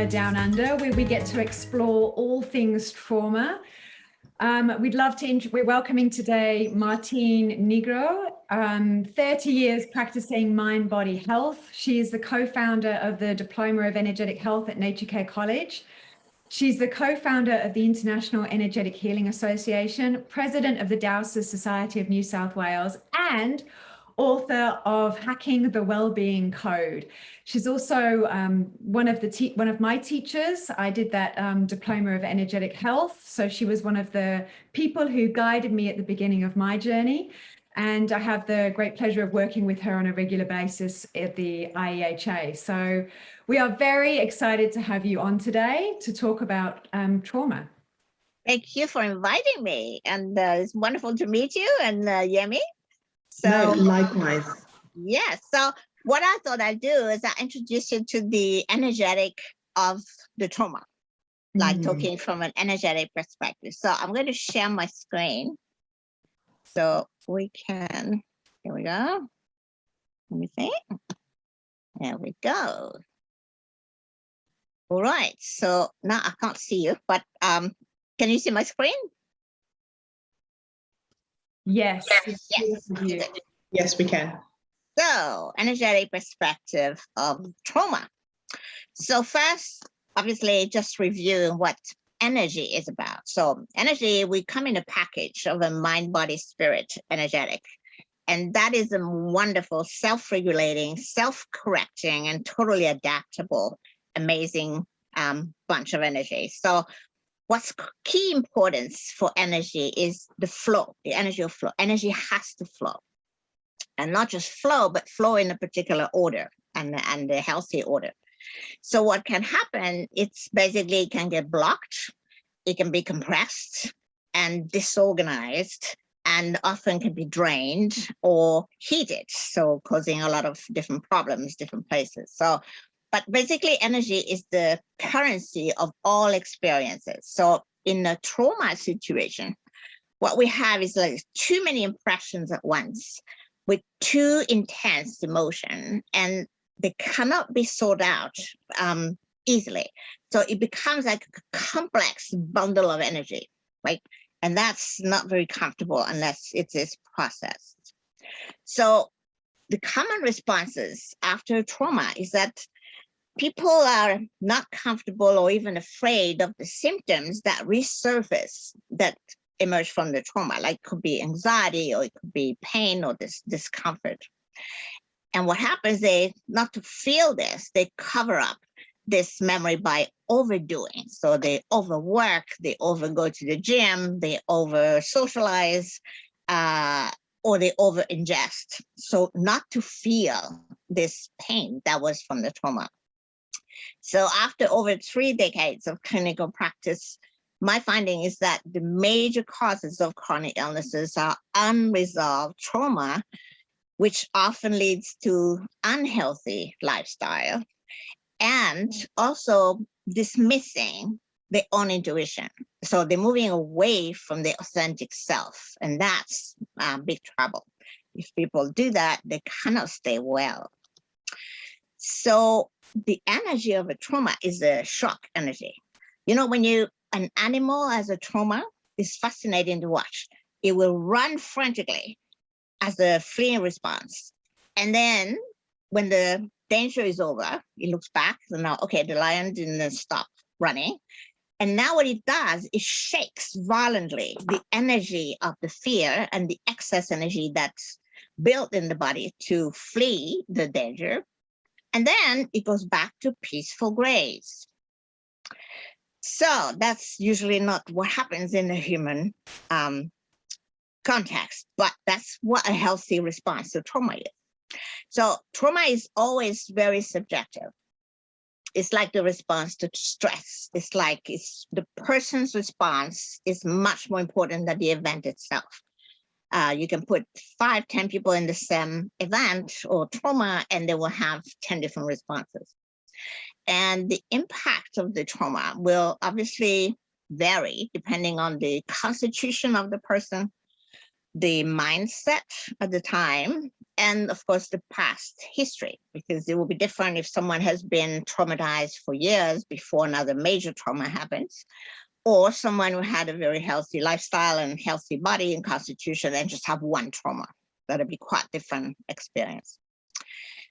Down Under, where we get to explore all things trauma. We'd love to, we're welcoming today Martine Negro, 30 years practicing mind-body health. She is the co-founder of the Diploma of Energetic Health at Nature Care College. She's the co-founder of the International Energetic Healing Association, president of the Dowsers Society of New South Wales, and author of Hacking the Wellbeing Code. She's also one of my teachers. I did that Diploma of Energetic Health. So she was one of the people who guided me at the beginning of my journey. And I have the great pleasure of working with her on a regular basis at the IEHA. So we are very excited to have you on today to talk about trauma. Thank you for inviting me. And it's wonderful to meet you and Yemi. So no, likewise. Yes. So what I thought I'd do is I introduce you to the energetic of the trauma, like talking from an energetic perspective. So I'm going to share my screen. So we can, here we go. Let me see. There we go. All right. So now I can't see you, but can you see my screen? Yes. Yes. Yes, we can. So, energetic perspective of trauma. So first, obviously, just reviewing what energy is about. So energy, we come in a package of a mind, body, spirit, energetic. And that is a wonderful, self-regulating, self-correcting, and totally adaptable, amazing bunch of energy. So what's key importance for energy is the flow, the energy of flow. Energy has to flow. And not just flow, but flow in a particular order and a healthy order. So what can happen, it's basically it can get blocked, it can be compressed and disorganized, and often can be drained or heated, so causing a lot of different problems, different places. So, but basically energy is the currency of all experiences. So in a trauma situation, what we have is like too many impressions at once with too intense emotion, and they cannot be sorted out easily. So it becomes like a complex bundle of energy, right? And that's not very comfortable unless it is processed. So the common responses after trauma is that people are not comfortable or even afraid of the symptoms that resurface that emerge from the trauma, like could be anxiety, or it could be pain or this discomfort. And what happens is, not to feel this, they cover up this memory by overdoing. So they overwork, they overgo to the gym, they over socialize, or they over ingest. So not to feel this pain that was from the trauma. So after over 3 decades of clinical practice, my finding is that the major causes of chronic illnesses are unresolved trauma, which often leads to unhealthy lifestyle, and also dismissing their own intuition. So they're moving away from their authentic self, and that's big trouble. If people do that, they cannot stay well. So the energy of a trauma is a shock energy. You know, when an animal has a trauma, it's fascinating to watch. It will run frantically as a fleeing response. And then when the danger is over, it looks back, so now, okay, the lion didn't stop running. And now what it does, it shakes violently the energy of the fear and the excess energy that's built in the body to flee the danger. And then it goes back to peaceful graze. So that's usually not what happens in a human context, but that's what a healthy response to trauma is. So trauma is always very subjective. It's like the response to stress. It's like the person's response is much more important than the event itself. You can put 5, 10 people in the same event or trauma, and they will have 10 different responses. And the impact of the trauma will obviously vary depending on the constitution of the person, the mindset at the time, and of course the past history, because it will be different if someone has been traumatized for years before another major trauma happens, or someone who had a very healthy lifestyle and healthy body and constitution and just have one trauma. That'll be quite different experience.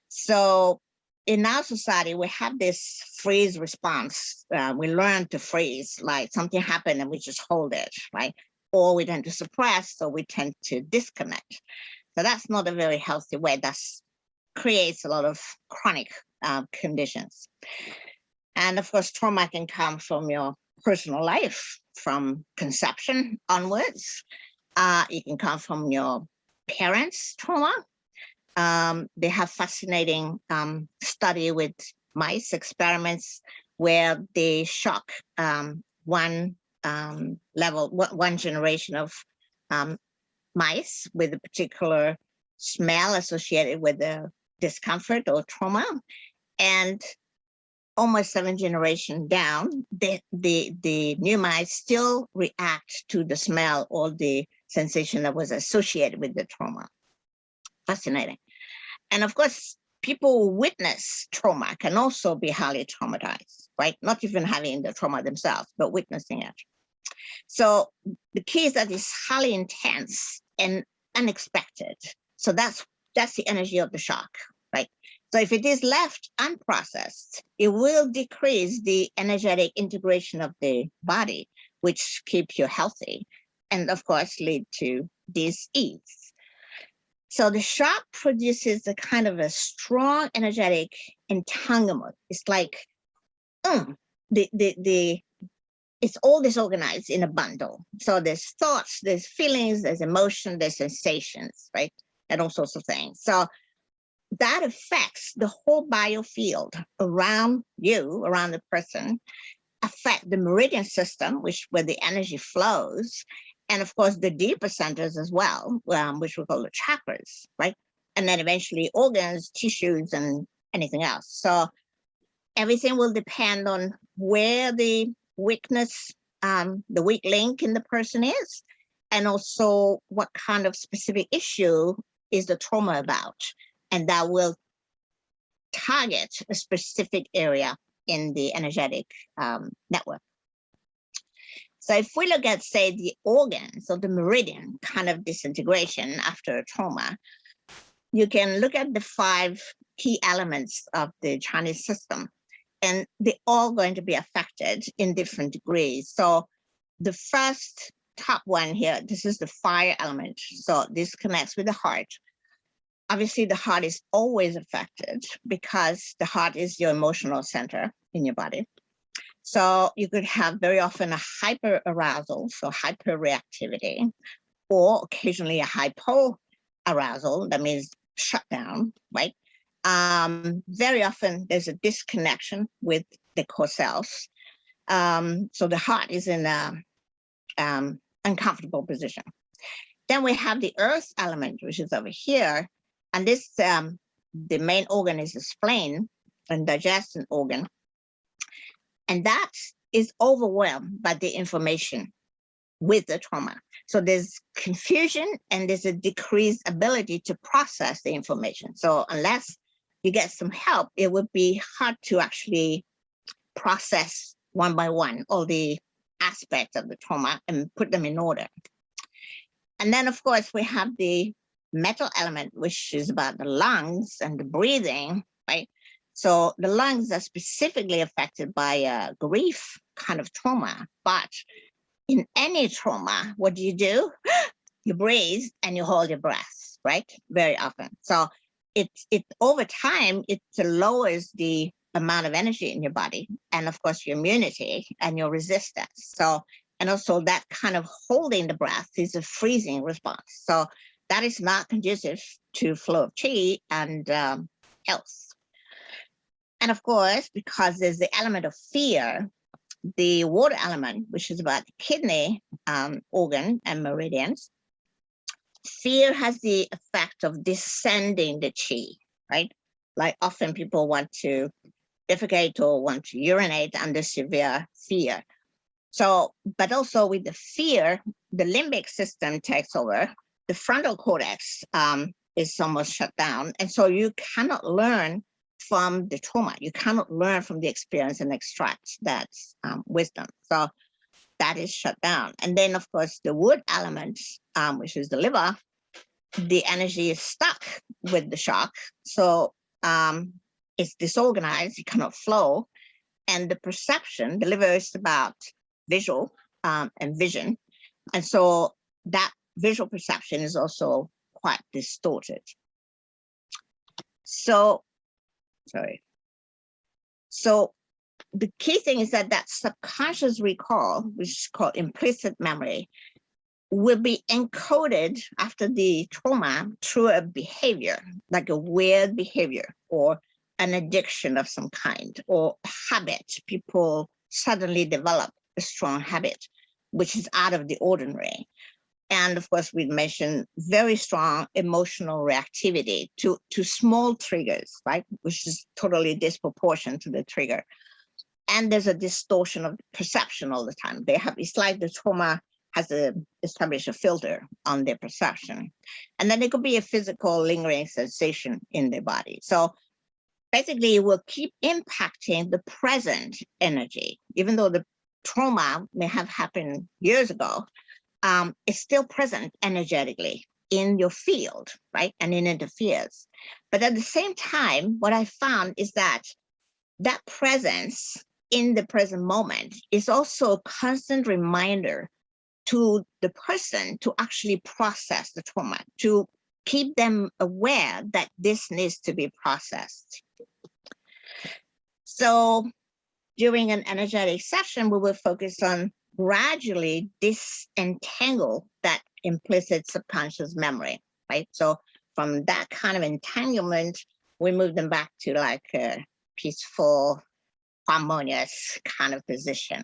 So in our society, we have this freeze response. We learn to freeze, like something happened and we just hold it, right? Or we tend to suppress, so we tend to disconnect. So that's not a very healthy way. That creates a lot of chronic conditions. And of course, trauma can come from your personal life, from conception onwards. It can come from your parents' trauma. They have fascinating study with mice experiments where they shock one generation of mice with a particular smell associated with the discomfort or trauma, and almost 7 generations down, the new mice still react to the smell or the sensation that was associated with the trauma. Fascinating. And of course, people who witness trauma can also be highly traumatized, right? Not even having the trauma themselves, but witnessing it. So the key is that it's highly intense and unexpected. So that's the energy of the shock, right? So if it is left unprocessed, it will decrease the energetic integration of the body, which keeps you healthy, and of course lead to disease. So the shock produces a kind of a strong energetic entanglement. It's like it's all disorganized in a bundle. So there's thoughts, there's feelings, there's emotion, there's sensations, right? And all sorts of things. So that affects the whole biofield around you, around the person, affect the meridian system, where the energy flows, and of course the deeper centers as well, which we call the chakras, right? And then eventually organs, tissues, and anything else. So everything will depend on where the weakness, the weak link in the person is, and also what kind of specific issue is the trauma about. And that will target a specific area in the energetic network. So if we look at, say, the organs or the meridian kind of disintegration after a trauma, you can look at the 5 key elements of the Chinese system, and they're all going to be affected in different degrees. So the first top one here, this is the fire element. So this connects with the heart. Obviously, the heart is always affected because the heart is your emotional center in your body. So you could have very often a hyper arousal, so hyper reactivity, or occasionally a hypo arousal, that means shut down, right? Very often there's a disconnection with the core cells. So the heart is in an uncomfortable position. Then we have the earth element, which is over here. And this, the main organ is the spleen and digestion organ. And that is overwhelmed by the information with the trauma. So there's confusion and there's a decreased ability to process the information. So unless you get some help, it would be hard to actually process one by one all the aspects of the trauma and put them in order. And then, of course, we have the metal element, which is about the lungs and the breathing, right? So the lungs are specifically affected by grief kind of trauma. But in any trauma, what do? You breathe and you hold your breath, right? Very often. So it over time, it lowers the amount of energy in your body, and of course your immunity and your resistance. So, and also that kind of holding the breath is a freezing response. So that is not conducive to flow of chi and health. And of course, because there's the element of fear, the water element, which is about the kidney organ and meridians, fear has the effect of descending the chi, right? Like often people want to defecate or want to urinate under severe fear. So, but also with the fear, the limbic system takes over. The frontal cortex is almost shut down. And so you cannot learn from the trauma. You cannot learn from the experience and extract that wisdom. So that is shut down. And then, of course, the wood element, which is the liver, the energy is stuck with the shock. So it's disorganized, it cannot flow. And the perception, the liver is about visual and vision. And so that visual perception is also quite distorted. So, So the key thing is that that subconscious recall, which is called implicit memory, will be encoded after the trauma through a behavior, like a weird behavior or an addiction of some kind or habit. People suddenly develop a strong habit, which is out of the ordinary. And of course, we mentioned very strong emotional reactivity to small triggers, right? Which is totally disproportionate to the trigger. And there's a distortion of perception all the time. It's like the trauma has established a filter on their perception. And then there could be a physical lingering sensation in their body. So basically it will keep impacting the present energy, even though the trauma may have happened years ago. It's still present energetically in your field, right? And it interferes. But at the same time, what I found is that that presence in the present moment is also a constant reminder to the person to actually process the trauma, to keep them aware that this needs to be processed. So during an energetic session, we will focus on gradually disentangle that implicit subconscious memory, right? So from that kind of entanglement, we move them back to like a peaceful, harmonious kind of position.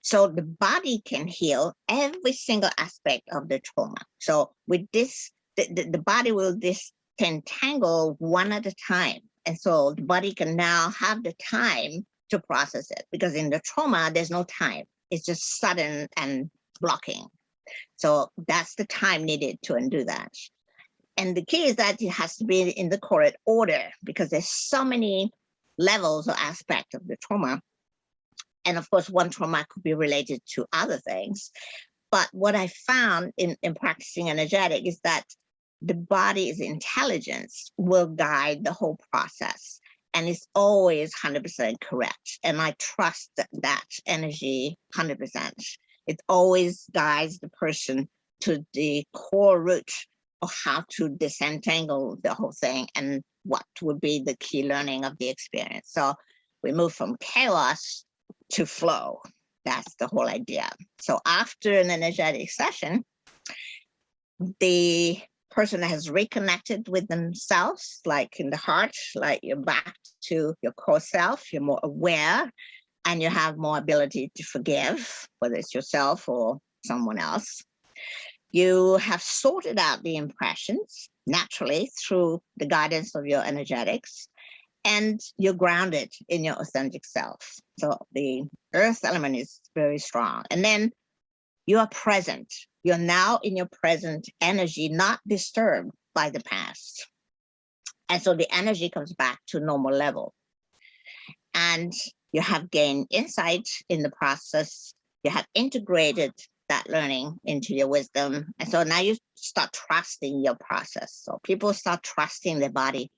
So the body can heal every single aspect of the trauma. So with this, the body will disentangle one at a time. And so the body can now have the time to process it, because in the trauma, there's no time. It's just sudden and blocking. So that's the time needed to undo that. And the key is that it has to be in the correct order, because there's so many levels or aspects of the trauma. And of course, one trauma could be related to other things. But what I found in practicing energetic is that the body's intelligence will guide the whole process. And it's always 100% correct. And I trust that energy 100%. It always guides the person to the core root of how to disentangle the whole thing and what would be the key learning of the experience. So we move from chaos to flow. That's the whole idea. So after an energetic session, the person has reconnected with themselves, like in the heart, like you're back to your core self, you're more aware, and you have more ability to forgive, whether it's yourself or someone else. You have sorted out the impressions naturally through the guidance of your energetics, and you're grounded in your authentic self. So the earth element is very strong. And then you are present. You're now in your present energy, not disturbed by the past. And so the energy comes back to normal level. And you have gained insight in the process. You have integrated that learning into your wisdom. And so now you start trusting your process. So people start trusting their body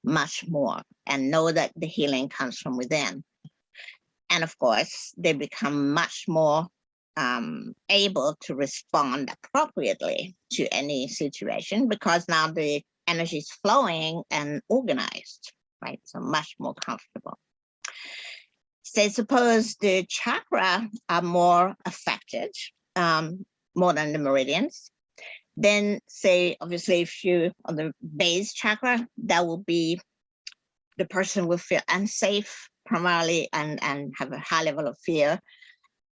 much more and know that the healing comes from within. And of course, they become much more able to respond appropriately to any situation, because now the energy is flowing and organized, right? So much more comfortable. Say, suppose the chakra are more affected, more than the meridians, then say, obviously, if you on the base chakra, that will be the person will feel unsafe primarily and have a high level of fear.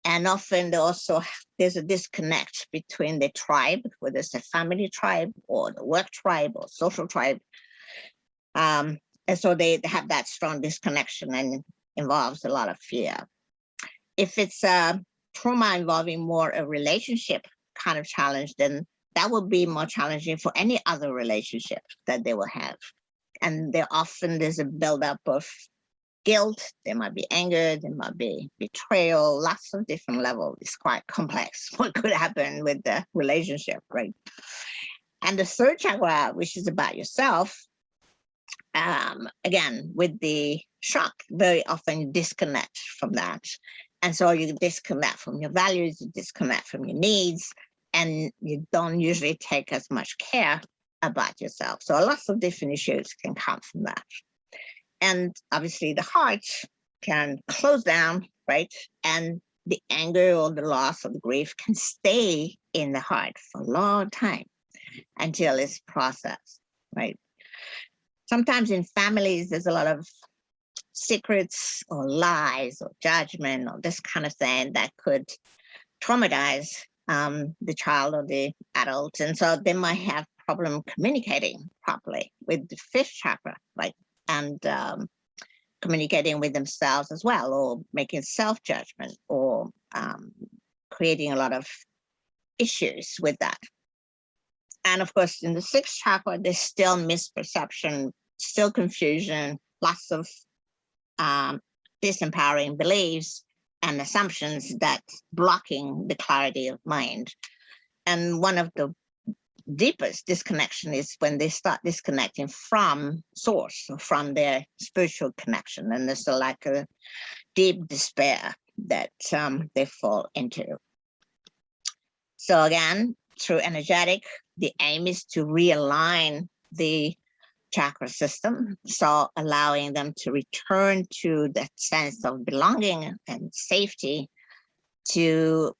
And often there's a disconnect between the tribe, whether it's a family tribe or the work tribe or social tribe. And so they have that strong disconnection and involves a lot of fear. If it's a trauma involving more a relationship kind of challenge, then that would be more challenging for any other relationship that they will have. And there often there's a buildup of guilt, there might be anger, there might be betrayal, lots of different levels. It's quite complex what could happen with the relationship, right? And the third chakra, which is about yourself, again, with the shock, very often you disconnect from that. And so you disconnect from your values, you disconnect from your needs, and you don't usually take as much care about yourself. So lots of different issues can come from that. And obviously the heart can close down, right? And the anger or the loss or the grief can stay in the heart for a long time until it's processed, right? Sometimes in families, there's a lot of secrets or lies or judgment or this kind of thing that could traumatize the child or the adult. And so they might have problem communicating properly with the fifth chakra, right? And communicating with themselves as well, or making self-judgment, or creating a lot of issues with that. And of course, in the sixth chakra, there's still misperception, still confusion, lots of disempowering beliefs and assumptions that blocking the clarity of mind. And one of the deepest disconnection is when they start disconnecting from source, or from their spiritual connection. And there's like a deep despair that they fall into. So again, through energetic, the aim is to realign the chakra system, so allowing them to return to that sense of belonging and safety, to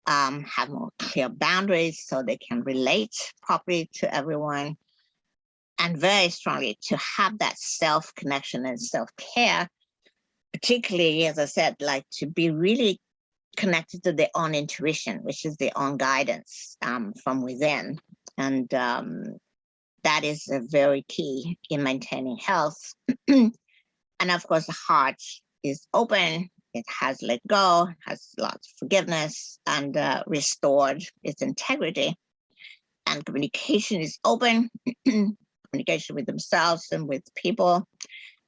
have more clear boundaries so they can relate properly to everyone, and very strongly to have that self-connection and self-care, particularly, as I said, like to be really connected to their own intuition, which is their own guidance from within. And that is a very key in maintaining health. And of course, the heart is open. It has let go, has lots of forgiveness, and restored its integrity. And communication is open, communication with themselves and with people.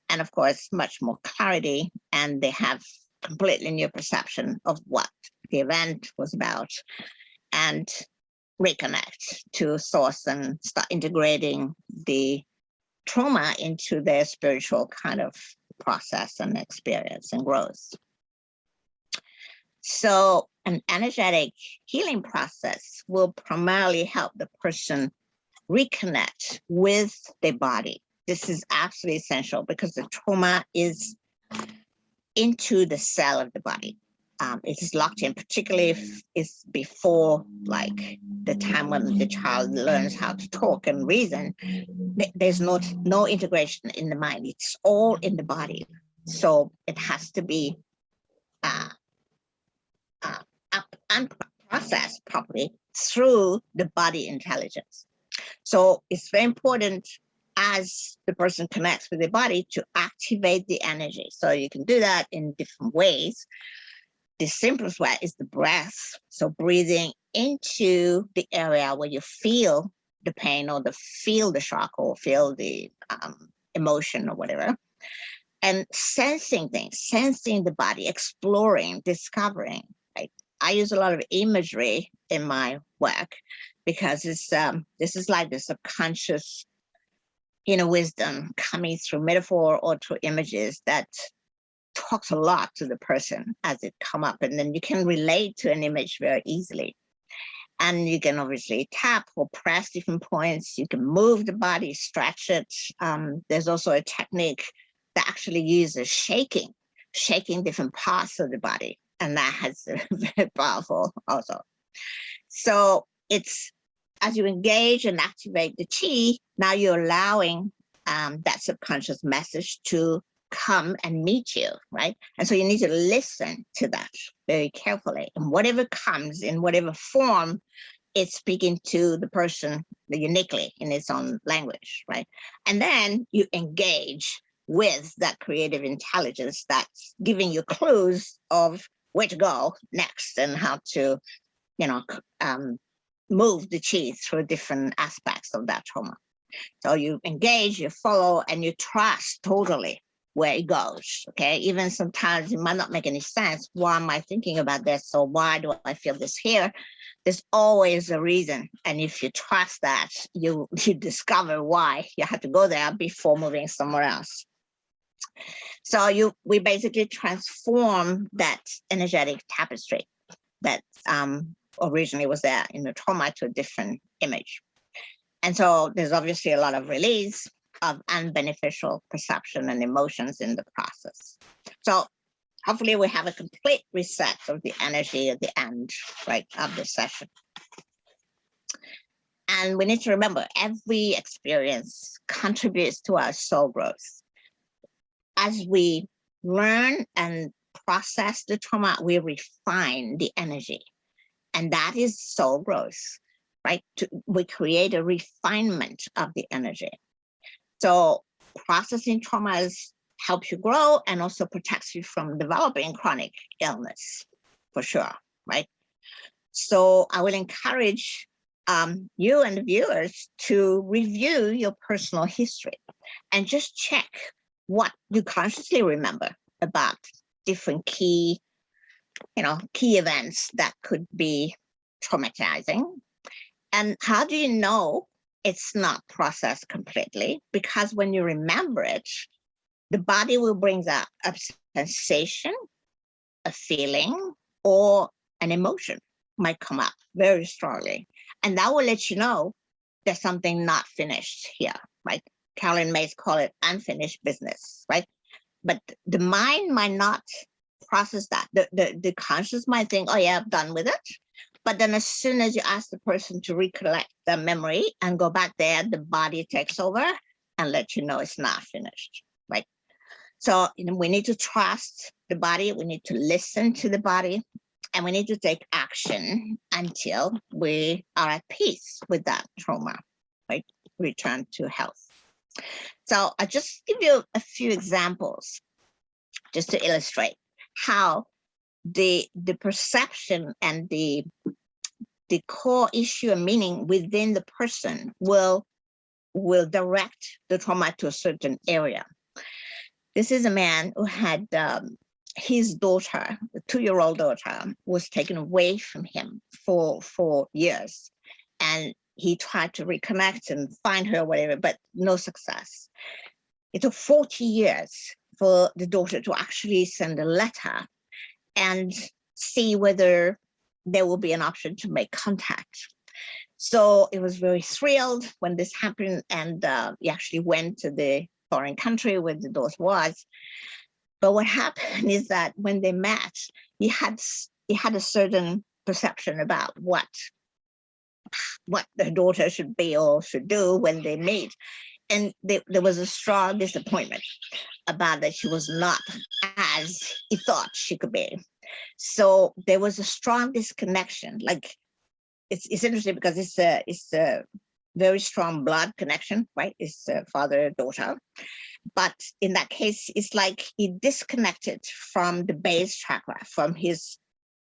And of course, much more clarity. And they have completely new perception of what the event was about. And reconnect to source and start integrating the trauma into their spiritual kind of process and experience and growth. So an energetic healing process will primarily help the person reconnect with their body. This is absolutely essential because the trauma is into the cell of the body. It is locked in, particularly if it's before like the time when the child learns how to talk and reason. There's no integration in the mind. It's all in the body. So it has to be processed properly through the body intelligence. So it's very important as the person connects with the body to activate the energy. So you can do that in different ways. The simplest way is the breath. So breathing into the area where you feel the pain or feel the shock or feel the emotion or whatever. And sensing things, sensing the body, exploring, discovering. Right? I use a lot of imagery in my work because this is like the subconscious inner wisdom coming through metaphor or through images that talks a lot to the person as it come up, and then you can relate to an image very easily. And you can obviously tap or press different points. You can move the body, stretch it. There's also a technique that actually uses shaking different parts of the body, and that has very powerful also. So it's as you engage and activate the chi, now you're allowing that subconscious message to come and meet you, right? And so you need to listen to that very carefully. And whatever comes in whatever form, it's speaking to the person uniquely in its own language, right? And then you engage with that creative intelligence that's giving you clues of where to go next and how to, move the chi through different aspects of that trauma. So you engage, you follow, and you trust totally where it goes. Okay, even sometimes it might not make any sense. Why am I thinking about this? So why do I feel this here? There's always a reason, and if you trust that, you discover why you have to go there before moving somewhere else. So we basically transform that energetic tapestry that originally was there in the trauma to a different image. And so there's obviously a lot of release of unbeneficial perception and emotions in the process. So hopefully we have a complete reset of the energy at the end, right, of the session. And we need to remember every experience contributes to our soul growth. As we learn and process the trauma, we refine the energy. And that is soul growth, right? We create a refinement of the energy. So processing traumas helps you grow and also protects you from developing chronic illness, for sure, right? So I will encourage you and the viewers to review your personal history and just check what you consciously remember about different key events that could be traumatizing. And how do you know it's not processed completely? Because when you remember it, the body will bring up a sensation, a feeling, or an emotion might come up very strongly. And that will let you know there's something not finished here, right? Carolyn Mays call it unfinished business, right? But the mind might not process that. The conscious might think, oh yeah, I'm done with it. But then as soon as you ask the person to recollect the memory and go back there, the body takes over and let you know it's not finished, right? So we need to trust the body. We need to listen to the body. And we need to take action until we are at peace with that trauma, right? Return to health. So I'll just give you a few examples just to illustrate how the perception and the core issue and meaning within the person will direct the trauma to a certain area. This is a man who had his daughter, a 2-year-old daughter, was taken away from him for years. And he tried to reconnect and find her, whatever, but no success. It took 40 years for the daughter to actually send a letter and see whether there will be an option to make contact. So it was very thrilled when this happened, and he actually went to the foreign country where the daughter was. But what happened is that when they met, he had a certain perception about what the daughter should be or should do when they meet. And there was a strong disappointment about that she was not as he thought she could be. So there was a strong disconnection. Like it's interesting because it's a very strong blood connection, right? It's father-daughter. But in that case, it's like he disconnected from the base chakra, from his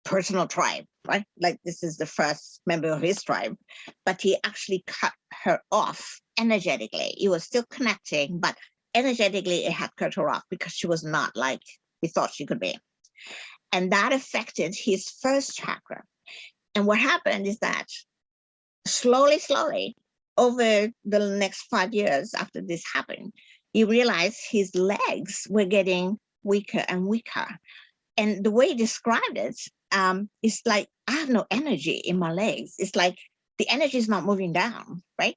personal tribe, right? Like this is the first member of his tribe, but he actually cut her off energetically. He was still connecting, but energetically it had cut her off because she was not like he thought she could be. And that affected his first chakra. And what happened is that slowly, over the next 5 years after this happened, he realized his legs were getting weaker and weaker. And the way he described it, it's like, I have no energy in my legs. It's like the energy is not moving down, right?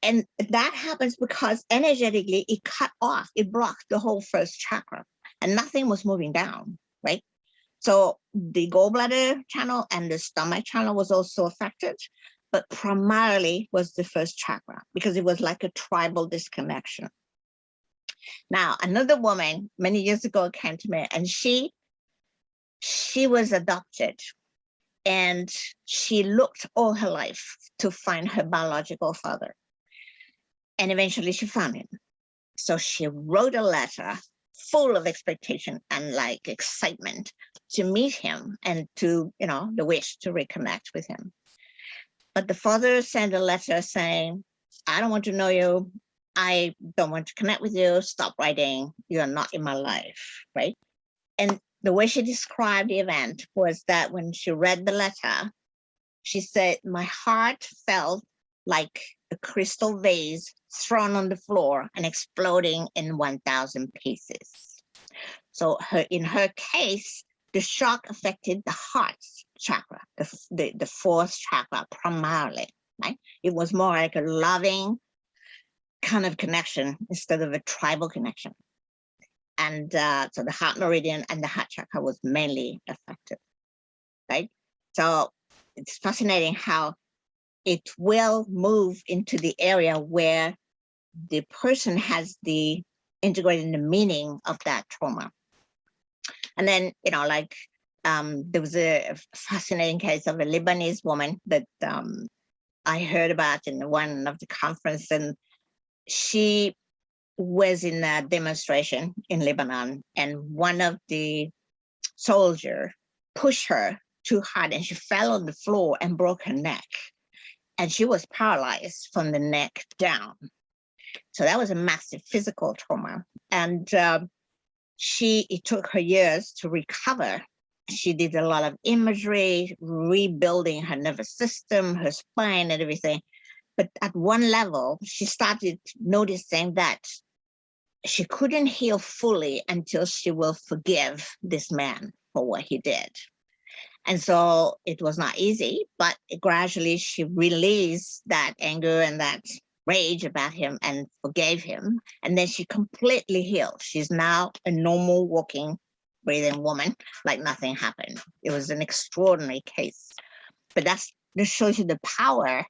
And that happens because energetically it cut off, it blocked the whole first chakra and nothing was moving down, right? So the gallbladder channel and the stomach channel was also affected, but primarily was the first chakra because it was like a tribal disconnection. Now, another woman many years ago came to me, and she was adopted, and she looked all her life to find her biological father. And eventually she found him. So she wrote a letter full of expectation and like excitement to meet him and to, the wish to reconnect with him. But the father sent a letter saying, I don't want to know you. I don't want to connect with you. Stop writing. You're not in my life, right? And the way she described the event was that when she read the letter, she said, my heart felt like a crystal vase thrown on the floor and exploding in 1,000 pieces. So in her case, the shock affected the heart chakra, the fourth chakra primarily, right? It was more like a loving kind of connection instead of a tribal connection. And so the heart meridian and the heart chakra was mainly affected, right? So it's fascinating how it will move into the area where the person has the integrating the meaning of that trauma. And then, you know, like there was a fascinating case of a Lebanese woman that I heard about in one of the conference, and she was in a demonstration in Lebanon, and one of the soldiers pushed her too hard and she fell on the floor and broke her neck. And she was paralyzed from the neck down. So that was a massive physical trauma. And it took her years to recover. She did a lot of imagery, rebuilding her nervous system, her spine and everything. But at one level, she started noticing that she couldn't heal fully until she will forgive this man for what he did. And so it was not easy, but gradually she released that anger and that rage about him and forgave him. And then she completely healed. She's now a normal walking, breathing woman, like nothing happened. It was an extraordinary case. But that shows you the power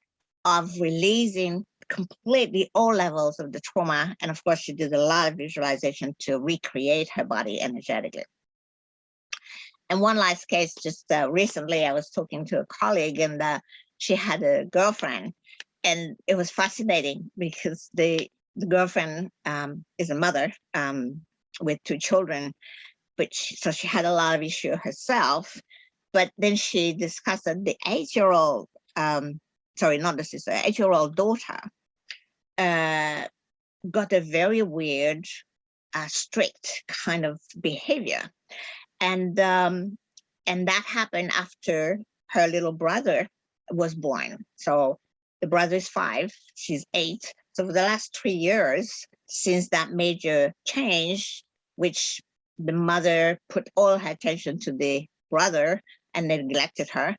of releasing completely all levels of the trauma. And of course, she did a lot of visualization to recreate her body energetically. And one last case, just recently, I was talking to a colleague, and she had a girlfriend, and it was fascinating because the girlfriend is a mother with 2 children, but so she had a lot of issue herself. But then she discussed that the 8-year-old, sorry, not the sister, 8-year-old daughter got a very weird, strict kind of behavior. And that happened after her little brother was born. So the brother is 5, she's 8. So for the last 3 years, since that major change, which the mother put all her attention to the brother and neglected her,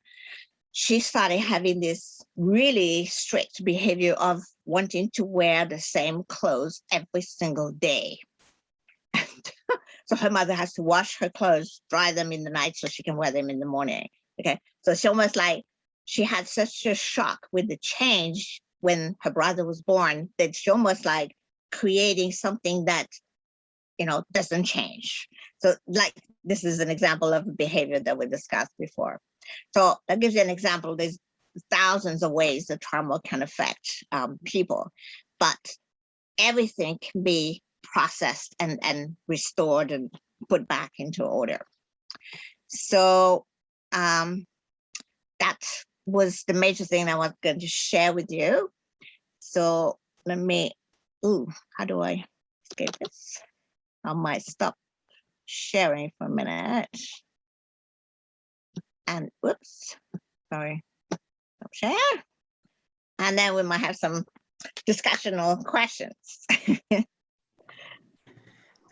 she started having this really strict behavior of wanting to wear the same clothes every single day. So her mother has to wash her clothes, dry them in the night so she can wear them in the morning. Okay, so it's almost like she had such a shock with the change when her brother was born that she almost like creating something that, you know, doesn't change. So like this is an example of behavior that we discussed before. So that gives you an example. There's thousands of ways that trauma can affect people, but everything can be processed and restored and put back into order. So that was the major thing I was going to share with you. So let me, how do I escape this? I might stop sharing for a minute. And whoops, sorry, stop share. And then we might have some discussion or questions.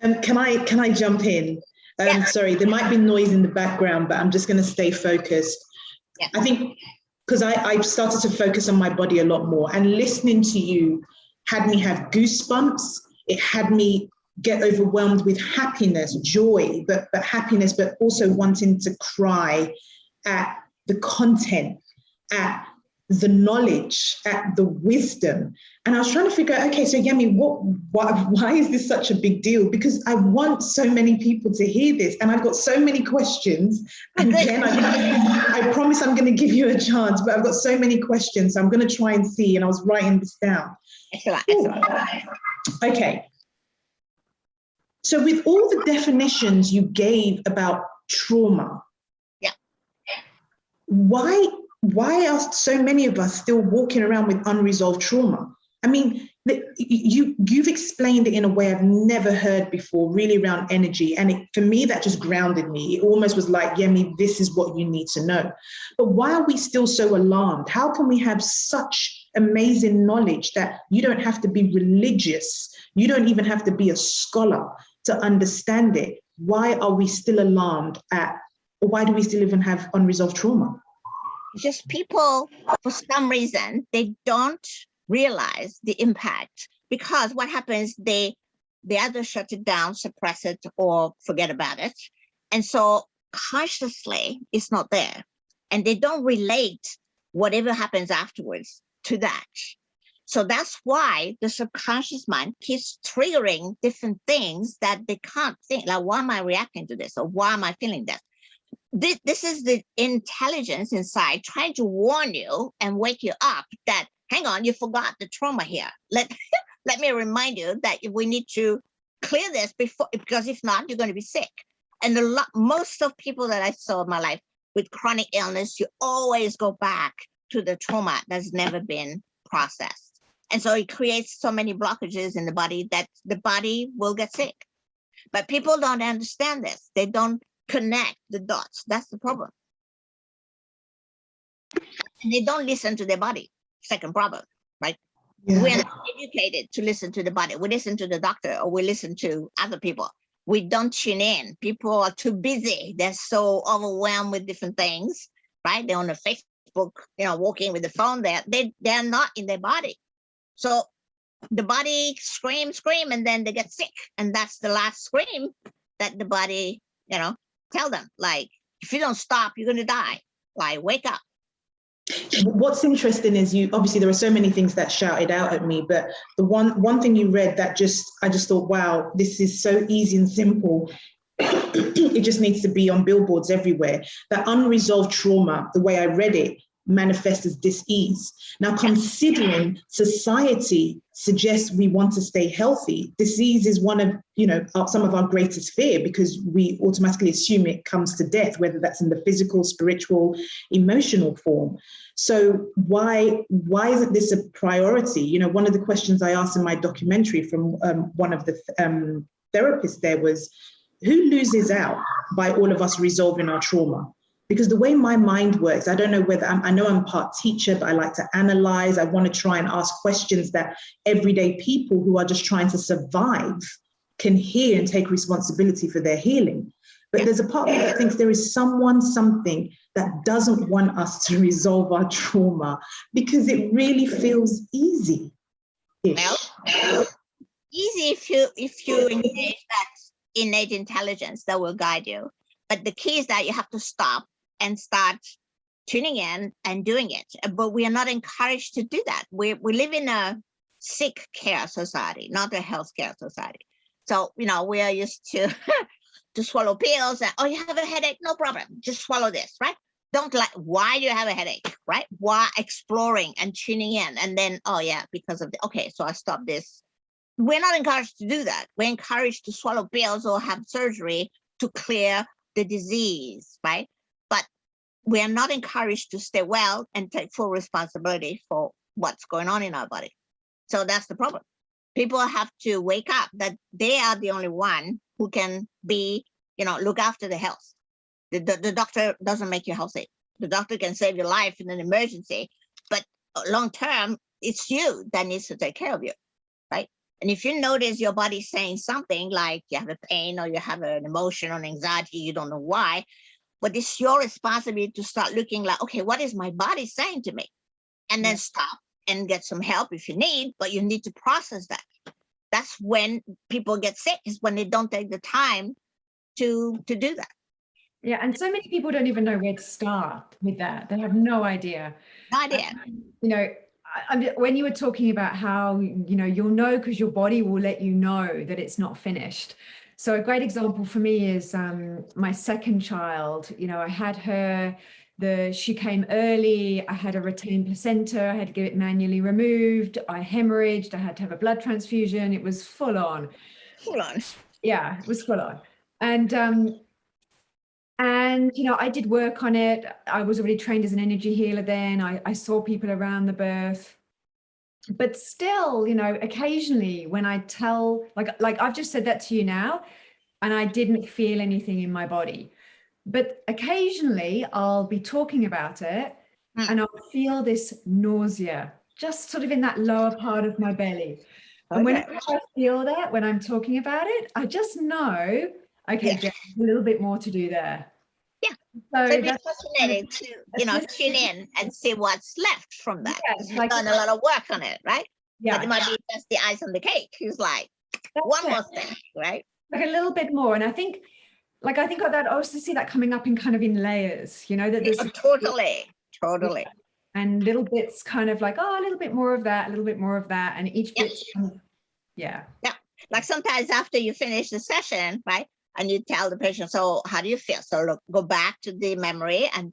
Can I jump in? Yeah. Sorry, there might be noise in the background, but I'm just going to stay focused. Yeah. I think because I've started to focus on my body a lot more, and listening to you had me have goosebumps. It had me get overwhelmed with happiness, joy, but happiness, but also wanting to cry at the content, at the knowledge, at the wisdom. And I was trying to figure out, okay, so Yemi, why is this such a big deal? Because I want so many people to hear this, and I've got so many questions. And again, I promise I'm going to give you a chance, but I've got so many questions. So I'm going to try and see, and I was writing this down. Excellent. Okay. So with all the definitions you gave about trauma, yeah, why why are so many of us still walking around with unresolved trauma? I mean, you've explained it in a way I've never heard before, really around energy. And for me, that just grounded me. It almost was like, Yemi, this is what you need to know. But why are we still so alarmed? How can we have such amazing knowledge that you don't have to be religious? You don't even have to be a scholar to understand it. Why are we still alarmed or why do we still even have unresolved trauma? Just people, for some reason, they don't realize the impact, because what happens, they either shut it down, suppress it, or forget about it. And so consciously it's not there, and they don't relate whatever happens afterwards to that. So that's why the subconscious mind keeps triggering different things that they can't think, like, why am I reacting to this, or why am I feeling that? This is the intelligence inside trying to warn you and wake you up that, hang on, you forgot the trauma here. Let me remind you that we need to clear this before, because if not, you're going to be sick. And most of people that I saw in my life with chronic illness, you always go back to the trauma that's never been processed. And so it creates so many blockages in the body that the body will get sick. But people don't understand this. They don't connect the dots. That's the problem. And they don't listen to their body. Second problem, right? Yeah. We're not educated to listen to the body. We listen to the doctor, or we listen to other people. We don't tune in. People are too busy. They're so overwhelmed with different things, right? They're on the Facebook, walking with the phone there. They're not in their body. So the body scream, and then they get sick. And that's the last scream that the body, tell them, like, if you don't stop, you're going to die. Like, wake up. What's interesting is obviously there are so many things that shouted out at me, but the one thing you read that I just thought, wow, this is so easy and simple. It just needs to be on billboards everywhere. That unresolved trauma, the way I read it, manifests as dis-ease. Now, considering society suggests we want to stay healthy, disease is one of, some of our greatest fear, because we automatically assume it comes to death, whether that's in the physical, spiritual, emotional form. So why isn't this a priority? One of the questions I asked in my documentary from one of the therapists there was, who loses out by all of us resolving our trauma? Because the way my mind works, I don't know whether I know I'm part teacher, but I like to analyze. I want to try and ask questions that everyday people who are just trying to survive can hear and take responsibility for their healing. But there's a part of me that thinks there is something that doesn't want us to resolve our trauma, because it really feels easy. Well, easy if you engage that innate intelligence that will guide you. But the key is that you have to stop and start tuning in and doing it. But we are not encouraged to do that. We live in a sick care society, not a healthcare society. So, we are used to to swallow pills and, oh, you have a headache? No problem. Just swallow this, right? Don't why do you have a headache, right? Why? Exploring and tuning in. And then, oh yeah, because of okay, so I stopped this. We're not encouraged to do that. We're encouraged to swallow pills or have surgery to clear the disease, right? But we are not encouraged to stay well and take full responsibility for what's going on in our body. So that's the problem. People have to wake up that they are the only one who can be, look after the health. The doctor doesn't make you healthy. The doctor can save your life in an emergency, but long term, it's you that needs to take care of you, right? And if you notice your body saying something like you have a pain or you have an emotion or an anxiety, you don't know why, but it's your responsibility to start looking like, okay, what is my body saying to me? And then stop and get some help if you need, but you need to process that. That's when people get sick, is when they don't take the time to do that. Yeah, and so many people don't even know where to start with that. They have no idea. No idea. When you were talking about how, you'll know because your body will let you know that it's not finished. So a great example for me is my second child. I had her, she came early. I had a retained placenta. I had to get it manually removed. I hemorrhaged. I had to have a blood transfusion. It was full on. Full on. Yeah, it was full on. And And, you know, I did work on it. I was already trained as an energy healer then. I saw people around the birth. But still, you know, occasionally when I tell, like I've just said that to you now, and I didn't feel anything in my body. But occasionally I'll be talking about it and I'll feel this nausea, just sort of in that lower part of my belly. And Okay. whenever I feel that, when I'm talking about it, I just know, okay, Yeah. Jen, a little bit more to do there. Yeah. So So it'd be that's fascinating to, you know, tune in and see what's left from that. Yeah, Because you've like- done a lot of work on it, right? yeah, But it might be just the ice on the cake. It's like that's one it. more thing, right? Like a little bit more. And I think of that, I also see that coming up in kind of in layers, you know, that there's Totally. and little bits kind of like, oh, a little bit more of that, a little bit more of that. And each Yeah. bit's kind of, yeah. Like sometimes after you finish the session, right? And you tell the patient, so how do you feel? So look, go back to the memory and,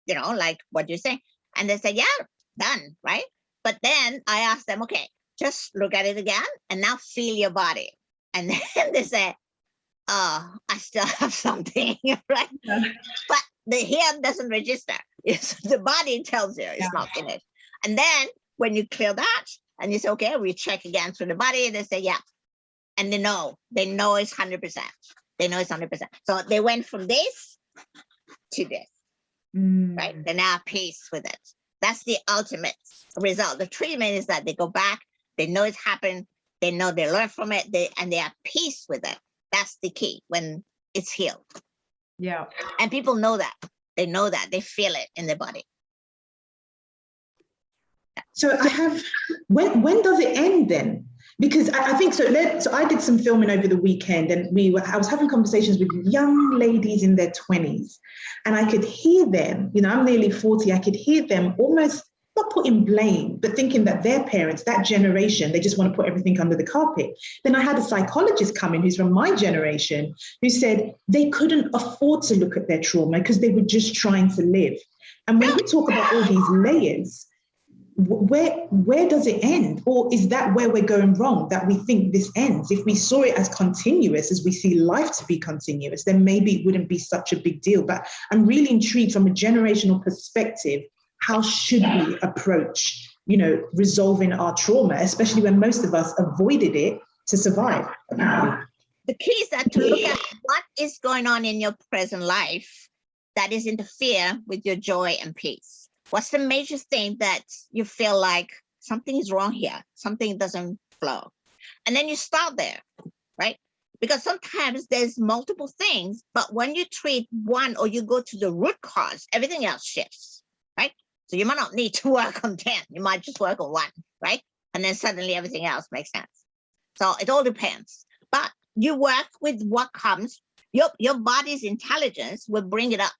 you know, like what you say. And they say, yeah, done, right? But then I ask them, okay, just look at it again and now feel your body. And then they say, oh, I still have something, right? Yeah. But the head doesn't register. It's the body tells you it's not finished. And then when you clear that and you say, okay, we check again through the body, they say, yeah. And they know it's 100%. They know it's 100%. So they went from this to this, right? They're now at peace with it. That's the ultimate result. The treatment is that they go back, they know it's happened, they know they learn from it, and they are at peace with it. That's the key when it's healed. Yeah. And people know that. They know that. They feel it in their body. So I have, when does it end then? Because I think so. So I did some filming over the weekend, and I was having conversations with young ladies in their 20s, and I could hear them. You know, I'm nearly 40. I could hear them almost not putting blame, but thinking that their parents, that generation, they just want to put everything under the carpet. Then I had a psychologist come in who's from my generation who said they couldn't afford to look at their trauma because they were just trying to live. And when we talk about all these layers, where does it end? Or is that where we're going wrong, that we think this ends? If we saw it as continuous, as we see life to be continuous, then maybe it wouldn't be such a big deal. But I'm really intrigued from a generational perspective, how should we approach, you know, resolving our trauma, especially when most of us avoided it to survive? The key is that to look at what is going on in your present life that is interfere with your joy and peace. What's the major thing that you feel like something is wrong here? Something doesn't flow. And then you start there, right? Because sometimes there's multiple things, but when you treat one or you go to the root cause, everything else shifts, right? So you might not need to work on 10. You might just work on one, right? And then suddenly everything else makes sense. So it all depends. But you work with what comes. Your body's intelligence will bring it up.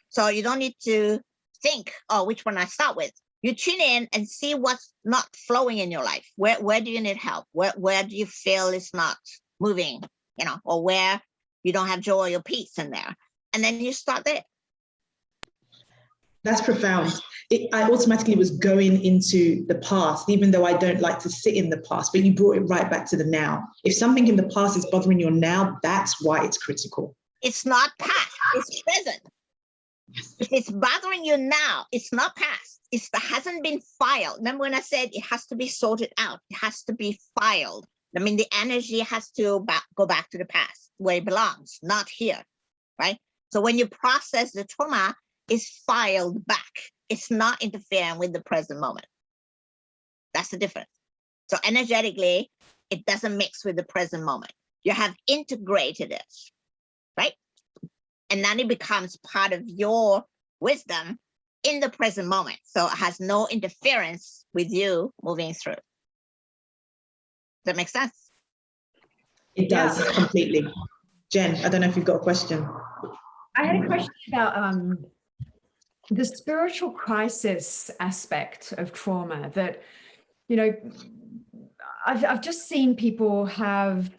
So you don't need to think, oh, which one I start with. You tune in and see what's not flowing in your life. Where do you need help? Where do you feel it's not moving, you know, or where you don't have joy or peace in there. And then you start there. That's profound. I automatically was going into the past, even though I don't like to sit in the past, but you brought it right back to the now. If something in the past is bothering you now, that's why it's critical. It's not past, it's present. If it's bothering you now, it's not past. It hasn't been filed. Remember when I said it has to be sorted out? It has to be filed. I mean, the energy has to go back to the past where it belongs, not here, right? So when you process the trauma, it's filed back. It's not interfering with the present moment. That's the difference. So energetically, it doesn't mix with the present moment. You have integrated it, right? And then it becomes part of your wisdom in the present moment. So it has no interference with you moving through. Does that make sense? It does, completely. Jen, I don't know if you've got a question. I had a question about the spiritual crisis aspect of trauma that, you know, I've just seen people have,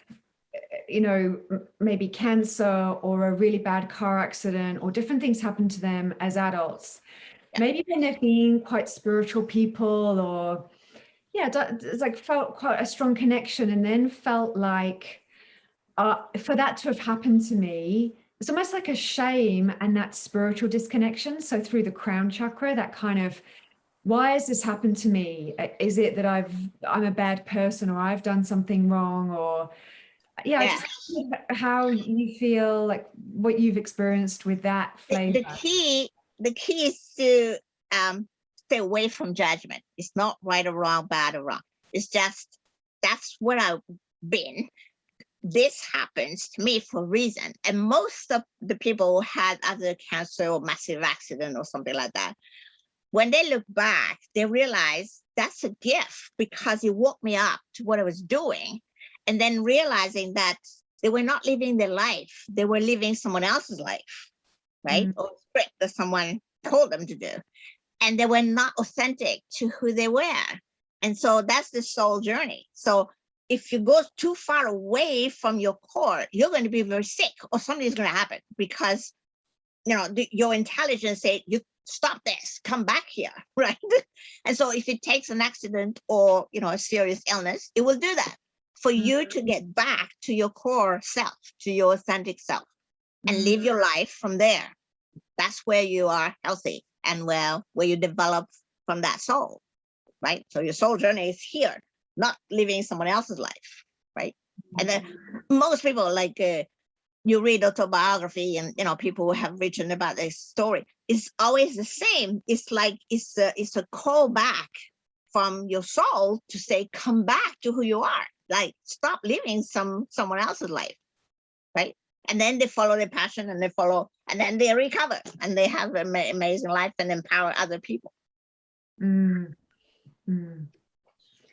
you know, maybe cancer or a really bad car accident or different things happen to them as adults. Yeah. Maybe when they've been quite spiritual people or, yeah, it's like felt quite a strong connection and then felt like for that to have happened to me, it's almost like a shame and that spiritual disconnection. So through the crown chakra, that kind of, why has this happened to me? Is it that I'm a bad person, or I've done something wrong, or yeah. Just how you feel, like what you've experienced with that flavor. The key is to stay away from judgment. It's not right or wrong, bad or wrong. It's just, that's where I've been. This happens to me for a reason. And most of the people who had other cancer or massive accident or something like that, when they look back, they realize that's a gift, because it woke me up to what I was doing. And then realizing that they were not living their life, they were living someone else's life, right? Or script that someone told them to do. And they were not authentic to who they were. And so that's the soul journey. So if you go too far away from your core, you're going to be very sick, or something's going to happen, because, you know, your intelligence say, you stop this, come back here, right? And so if it takes an accident or, you know, a serious illness, it will do that for you to get back to your core self, to your authentic self, and live your life from there. That's where you are healthy, and where you develop from that soul, right? So your soul journey is here, not living someone else's life, right? And then most people, like you read autobiography, and you know, people who have written about their story, it's always the same. It's like it's a call back from your soul to say, come back to who you are. Like, stop living someone else's life, right? And then they follow their passion, and then they recover, and they have an amazing life and empower other people.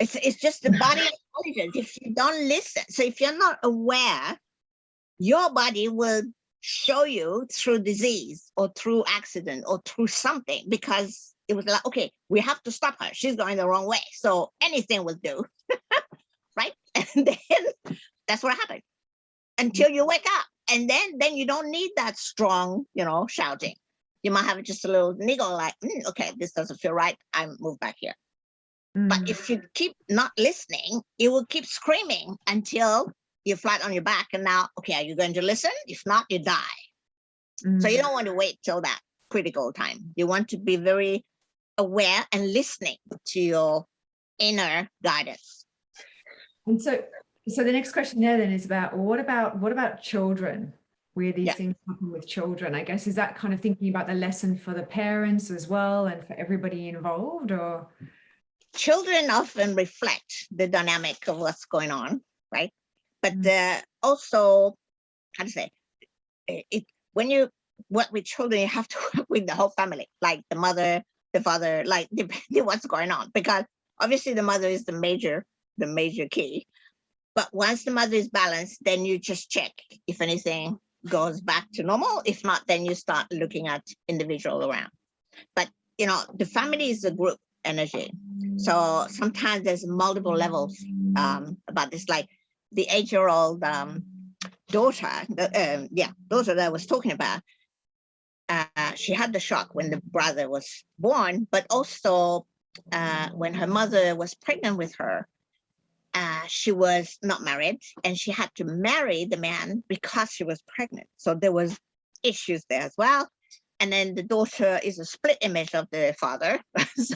It's just the body intelligence. If you don't listen, so if you're not aware, your body will show you through disease or through accident or through something, because it was like, okay, we have to stop her. She's going the wrong way. So anything will do, right? And then that's what happened until you wake up. And then you don't need that strong, you know, shouting. You might have just a little niggle, like, okay, this doesn't feel right. I move back here. But if you keep not listening, it will keep screaming until you're flat on your back. And now, okay, are you going to listen? If not, you die. So you don't want to wait till that critical time. You want to be very aware and listening to your inner guidance. And so the next question there then is about, well, what about children, where these things happen with children? I guess, is that kind of thinking about the lesson for the parents as well, and for everybody involved? Or children often reflect the dynamic of what's going on, right? But also, how to say it, when you work with children, you have to work with the whole family, like the mother, the father, like depending what's going on, because obviously the mother is the major key. But once the mother is balanced, then you just check if anything goes back to normal. If not, then you start looking at individual around. But you know, the family is a group energy. So sometimes there's multiple levels about this, like the 8-year-old daughter that I was talking about. She had the shock when the brother was born, but also when her mother was pregnant with her, she was not married, and she had to marry the man because she was pregnant. So there was issues there as well. And then the daughter is a split image of the father. So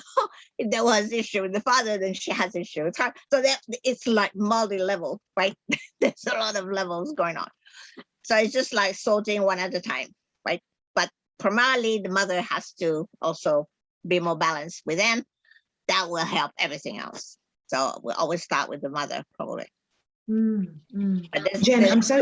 if there was issue with the father, then she has issue with her. So it's like multi-level, right? There's a lot of levels going on. So it's just like sorting one at a time, right? But primarily the mother has to also be more balanced with them. That will help everything else. So we'll always start with the mother, probably. Jen, I'm so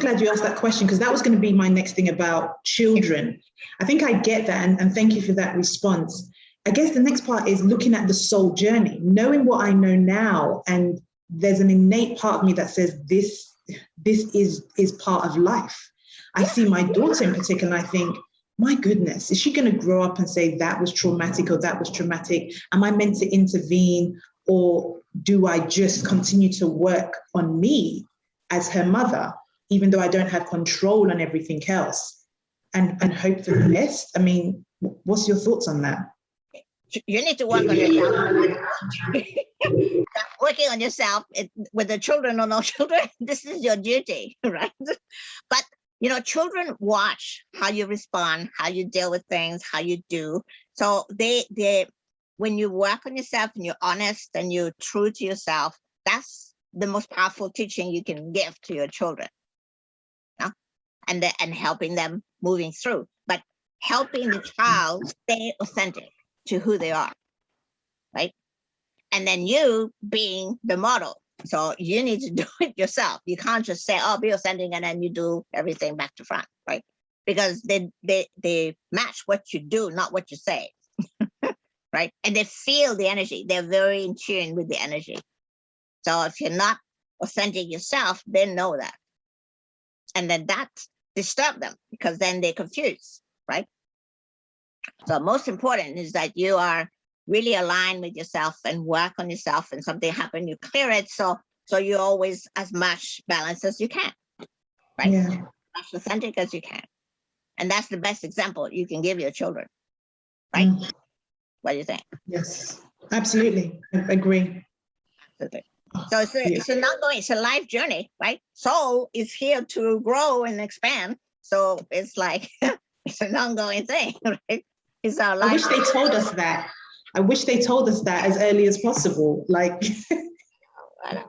glad you asked that question, because that was going to be my next thing about children. I think I get that, and thank you for that response. I guess the next part is looking at the soul journey, knowing what I know now, and there's an innate part of me that says this is part of life. I see my daughter in particular, and I think, my goodness, is she going to grow up and say that was traumatic or that was traumatic? Am I meant to intervene, or do I just continue to work on me as her mother, even though I don't have control on everything else, and hope for the best? I mean, what's your thoughts on that? You need to work on yourself. working on yourself, with the children or no children, this is your duty, right? But you know, children watch how you respond, how you deal with things, how you do. So they when you work on yourself and you're honest and you're true to yourself, that's the most powerful teaching you can give to your children. You know? And helping them moving through, but helping the child stay authentic to who they are, right? And then you being the model. So you need to do it yourself. You can't just say, oh, be authentic, and then you do everything back to front, right? Because they match what you do, not what you say, right? And they feel the energy. They're very in tune with the energy. So if you're not authentic yourself, they know that. And then that disturbs them, because then they're confused, right? So most important is that you are really aligned with yourself and work on yourself, and something happen, you clear it. So you're always as much balanced as you can, right? Yeah. As authentic as you can. And that's the best example you can give your children, right? What do you think? Yes, absolutely. I agree. Absolutely. So it's a life journey, right? Soul is here to grow and expand. So it's like, it's an ongoing thing, right? It's our life. I wish they told us that. I wish they told us that as early as possible. Like, I know.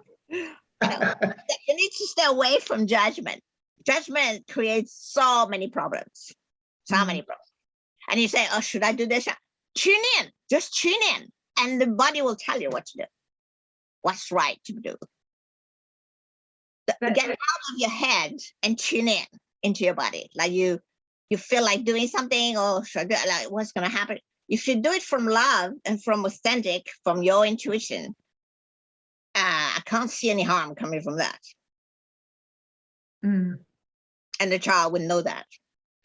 You need to stay away from judgment. Judgment creates so many problems. So many problems. And you say, oh, should I do this? Tune in. Just tune in. And the body will tell you what to do. What's right to do. Get out of your head and tune in into your body. Like you feel like doing something, or should I do, like what's going to happen? If you do it from love and from authentic, from your intuition, I can't see any harm coming from that. And the child would know that.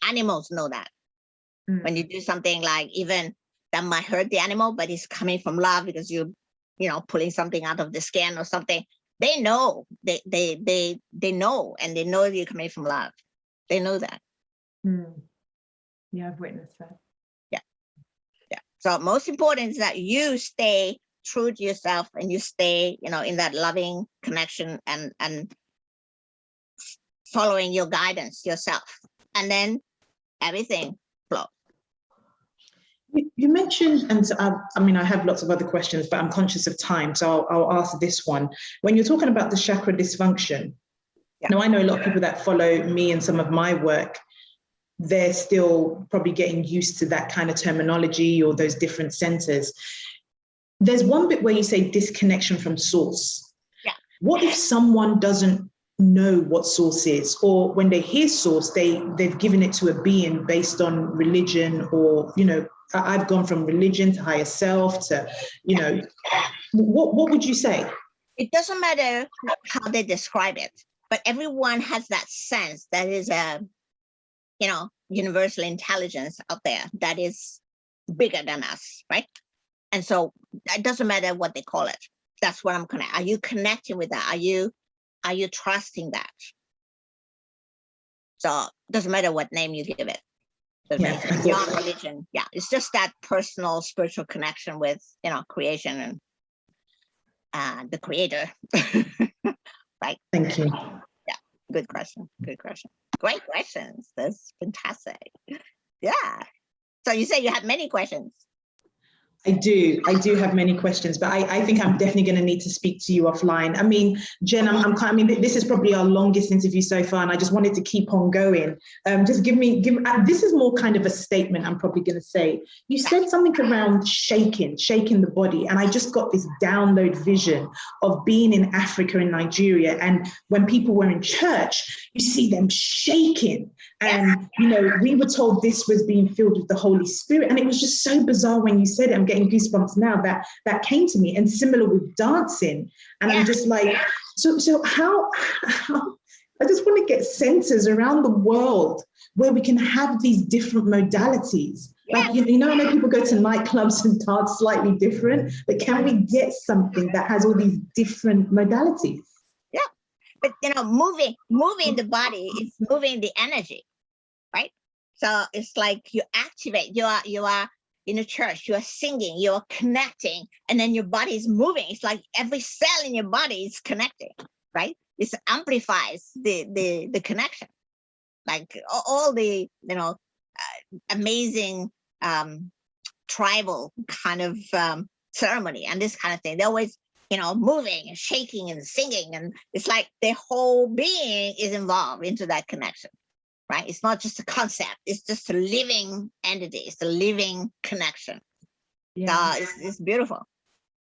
Animals know that. When you do something like even that might hurt the animal, but it's coming from love, because you know, pulling something out of the skin or something, they know. They know, and they know you're coming from love. They know that. Yeah, I've witnessed that. Yeah. So most important is that you stay true to yourself, and you stay, you know, in that loving connection, and following your guidance yourself, and then everything flows. You mentioned, and I mean, I have lots of other questions, but I'm conscious of time, so I'll ask this one. When you're talking about the chakra dysfunction, now I know a lot of people that follow me and some of my work, they're still probably getting used to that kind of terminology or those different centers. There's one bit where you say disconnection from source. Yeah. What if someone doesn't know what source is, or when they hear source, they've given it to a being based on religion, or, you know, I've gone from religion to higher self to, you know, what would you say? It doesn't matter how they describe it, but everyone has that sense that is a, you know, universal intelligence out there that is bigger than us, right? And so it doesn't matter what they call it. That's what I'm connecting. Are you connecting with that? Are you trusting that? So it doesn't matter what name you give it. It's beyond religion. Yeah, it's just that personal spiritual connection with, you know, creation and the creator. Right. Thank you. Yeah, good question. Good question. Great questions. That's fantastic. Yeah. So you say you have many questions. I do have many questions, but I think I'm definitely going to need to speak to you offline. I mean, Jen, I mean, this is probably our longest interview so far, and I just wanted to keep on going. Just this is more kind of a statement I'm probably going to say. You said something around shaking the body, and I just got this download vision of being in Africa and Nigeria, and when people were in church, you see them shaking, and, you know, we were told this was being filled with the Holy Spirit, and it was just so bizarre when you said it. I'm getting goosebumps now that came to me, and similar with dancing. And I'm just like, so how I just want to get centers around the world where we can have these different modalities. Like, you know, I know people go to nightclubs and dance slightly different, but can we get something that has all these different modalities? Yeah, but, you know, moving the body is moving the energy, right? So it's like you activate, you are in a church, you are singing, you're connecting, and then your body is moving. It's like every cell in your body is connecting, right? It amplifies the connection. Like all the, amazing tribal kind of ceremony and this kind of thing. They're always, moving and shaking and singing. And it's like their whole being is involved into that connection, right? It's not just a concept. It's just a living entity. It's a living connection. Yeah. So it's beautiful.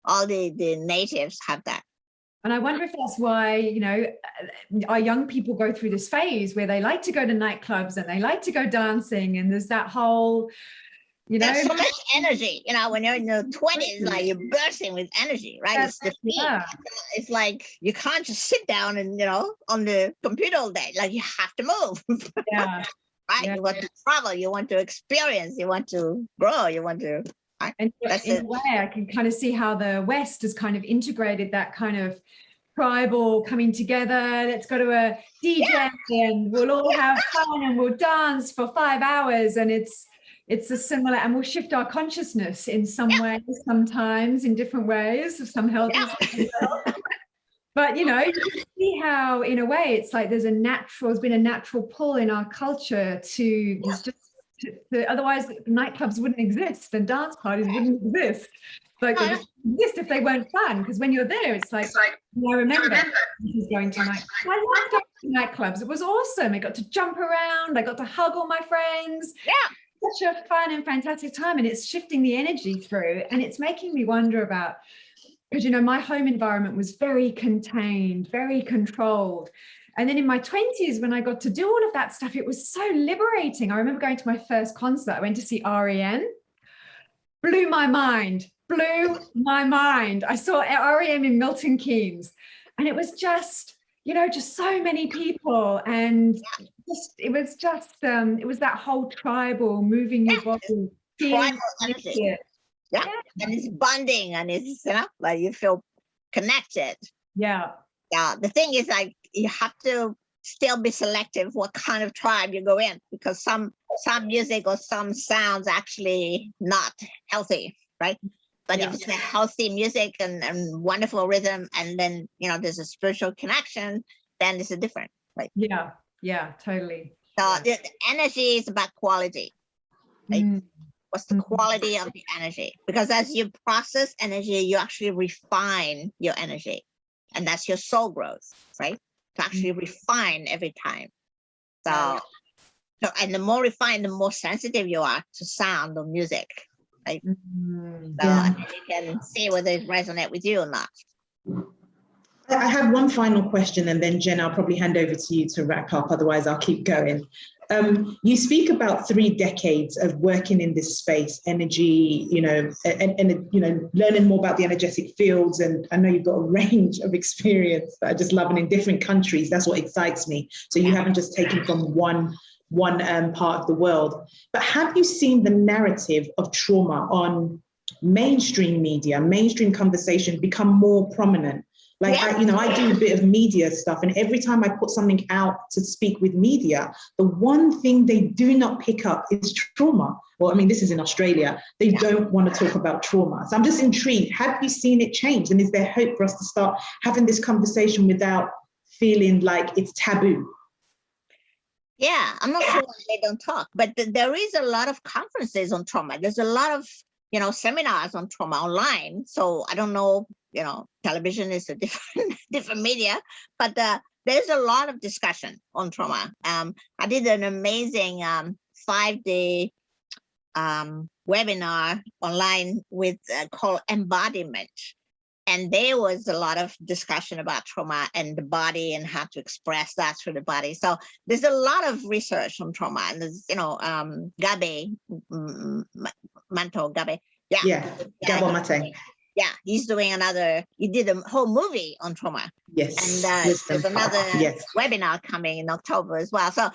All the natives have that. And I wonder if that's why, our young people go through this phase where they like to go to nightclubs and they like to go dancing. And there's that whole, There's so much energy, when you're in your 20s, like you're bursting with energy, right? It's the thing. Yeah. It's like you can't just sit down and, on the computer all day. Like you have to move. Yeah. Right? Yeah. You want to travel, you want to experience, you want to grow, you want to. Right? And in a way, I can kind of see how the West has kind of integrated that kind of tribal coming together. Let's go to a DJ and we'll all have fun and we'll dance for 5 hours. And it's a similar, and we'll shift our consciousness in some ways, sometimes in different ways, of some healthy. But you can see how, in a way, it's like there's been a natural pull in our culture to otherwise nightclubs wouldn't exist and dance parties wouldn't exist. Like they just exist if they weren't fun. Because when you're there, it's like I remember going to nightclubs. I loved going to nightclubs. It was awesome. I got to jump around. I got to hug all my friends. Yeah. Such a fun and fantastic time, and it's shifting the energy through, and it's making me wonder about, because my home environment was very contained, very controlled, and then in my 20s when I got to do all of that stuff, it was so liberating. I remember going to my first concert. I went to see REM. Blew my mind. I saw REM in Milton Keynes, and it was just just so many people, and it was that whole tribal moving your body, tribal energy. Yeah, and it's bonding, and it's like you feel connected. Yeah. The thing is, like, you have to still be selective what kind of tribe you go in, because some music or some sounds actually not healthy, right? But if it's a healthy music and wonderful rhythm, and then there's a spiritual connection, then it's a different, right? Yeah, totally. So the energy is about quality, right? What's the quality of the energy? Because as you process energy, you actually refine your energy, and that's your soul growth, right? To actually refine every time. So and the more refined, the more sensitive you are to sound or music. Right? So and you can see whether it resonates with you or not. I have one final question, and then Jen, I'll probably hand over to you to wrap up. Otherwise, I'll keep going. You speak about 3 decades of working in this space, energy, and learning more about the energetic fields. And I know you've got a range of experience that I just love, and in different countries. That's what excites me. So you haven't just taken from one part of the world. But have you seen the narrative of trauma on mainstream media, mainstream conversation become more prominent? Like, I do a bit of media stuff, and every time I put something out to speak with media, the one thing they do not pick up is trauma. Well, I mean, this is in Australia. They don't want to talk about trauma. So I'm just intrigued. Have you seen it change? And is there hope for us to start having this conversation without feeling like it's taboo? Yeah, I'm not sure why they don't talk, but there is a lot of conferences on trauma. There's a lot of, seminars on trauma online. So I don't know, television is a different media, but there's a lot of discussion on trauma. I did an amazing 5-day webinar online with called Embodiment. And there was a lot of discussion about trauma and the body and how to express that through the body. So there's a lot of research on trauma. And there's, Gabe, Manto Gabe. Gabo Mate. Yeah, he did a whole movie on trauma. Yes. And there's another webinar coming in October as well. So,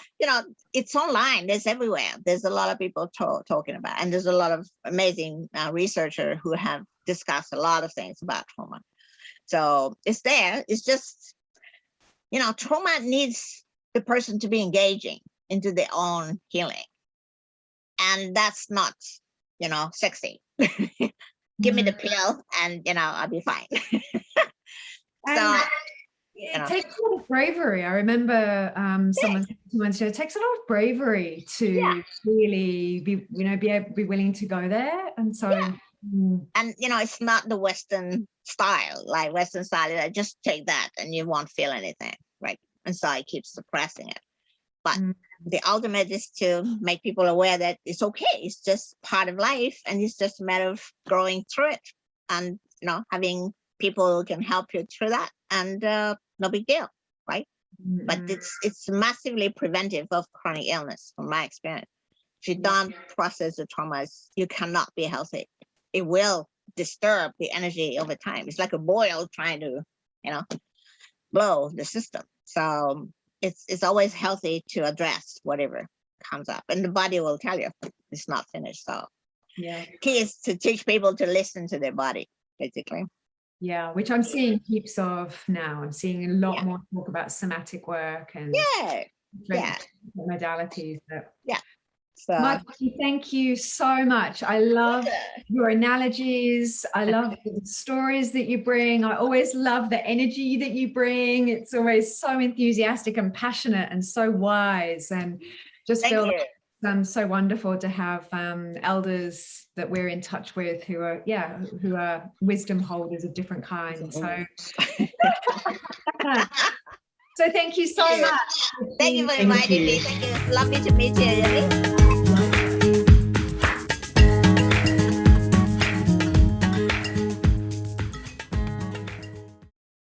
it's online. There's everywhere. There's a lot of people talking about, and there's a lot of amazing researchers who have discussed a lot of things about trauma. So it's there. It's just, trauma needs the person to be engaging into their own healing. And that's not sexy. Give me the pill and, I'll be fine. So, it takes a lot of bravery. I remember someone said it takes a lot of bravery to really be willing to go there. And so, and it's not the Western style. Like Western style, just take that and you won't feel anything, right? And so I keep suppressing it. But the ultimate is to make people aware that it's okay. It's just part of life, and it's just a matter of growing through it, and having people who can help you through that, and no big deal, right? But it's massively preventive of chronic illness, from my experience. If you don't process the traumas, you cannot be healthy. It will disturb the energy over time. It's like a boil trying to, blow the system. So it's always healthy to address whatever comes up, and the body will tell you it's not finished. So key is to teach people to listen to their body, basically. Yeah, which I'm seeing heaps of now. I'm seeing a lot more talk about somatic work and modalities. So, Martine, thank you so much. I love your analogies. I love the stories that you bring. I always love the energy that you bring. It's always so enthusiastic and passionate and so wise, and just feel so wonderful to have elders that we're in touch with who are wisdom holders of different kinds. So so thank you so much. Thank you for inviting me. Thank you. Lovely to meet you.